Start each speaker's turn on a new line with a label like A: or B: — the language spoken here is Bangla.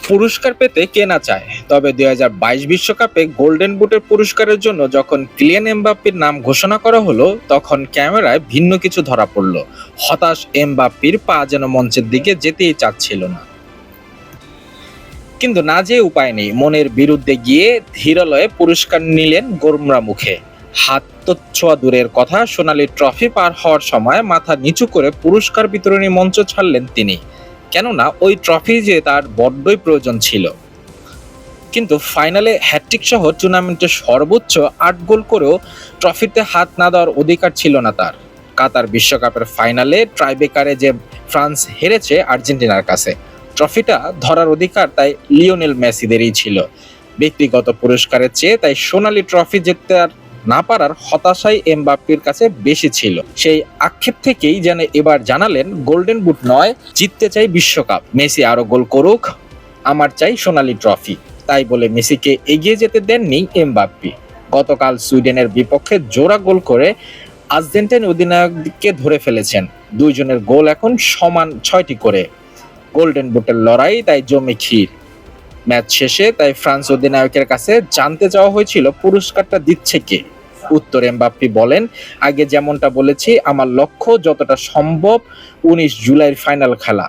A: পুরস্কার পেতে কে না চায়, তবে 2022 বিশ্বকাপে গোল্ডেন বুটের পুরস্কারের জন্য যখন কিলিয়ান এমবাপ্পের নাম ঘোষণা করা হলো, তখন ক্যামেরায় ভিন্ন কিছু ধরা পড়ল। হতাশ এমবাপ্পের পা যেন মঞ্চের দিকে যেতেই চাচ্ছিল না। কিন্তু না যেয়ে উপায় নেই, মনের বিরুদ্ধে গিয়ে ধীরলয়ে পুরস্কার নিলেন গোমরা মুখে। হাত তো ছোঁয়া দূরের কথা, সোনালী ট্রফি পার হওয়ার সময় মাথা নিচু করে পুরস্কার বিতরণী মঞ্চ ছাড়লেন তিনি। কেননা ওই ট্রফি যে তার বড্ডই প্রয়োজন ছিল। কিন্তু ফাইনালে হ্যাটট্রিক সহ টুর্নামেন্টের সর্বোচ্চ 8 গোল করেও ট্রফিতে হাত না দেওয়ার অধিকার ছিল না তার। কাতার বিশ্বকাপের ফাইনালে ট্রাইবেকারে যে ফ্রান্স হেরেছে আর্জেন্টিনার কাছে, ট্রফিটা ধরার অধিকার তাই লিওনেল মেসিদেরই ছিল। ব্যক্তিগত পুরস্কারের চেয়ে তাই সোনালী ট্রফি জিততে আর না পারার হতাশাই এমবাপ্পের কাছে বেশি ছিল। সেই আক্ষেপ থেকেই যেন এবার জানালেন, গোল্ডেন বুট নয়, জিততে চাই বিশ্বকাপ। মেসি আরো গোল করুক, আমার চাই সোনালী ট্রফি। তাই বলে মেসিকে এগিয়ে যেতে দেননি এমবাপ্পে। গতকাল সুইডেনের বিপক্ষে জোড়া গোল করে আর্জেন্টাইন অধিনায়ককে ধরে ফেলেছেন। দুইজনের গোল এখন সমান 6টি করে। গোল্ডেন বুটের লড়াই তাই জমে ক্ষীর। ম্যাচ শেষে তাই ফ্রান্স অধিনায়কের কাছে জানতে চাওয়া হয়েছিল পুরস্কারটা দিচ্ছে কে। উত্তর এমবাপ্পে বলেন, আগে যেমনটা বলেছি, আমার লক্ষ্য যতটা সম্ভব 19 জুলাইয়ের ফাইনাল খেলা।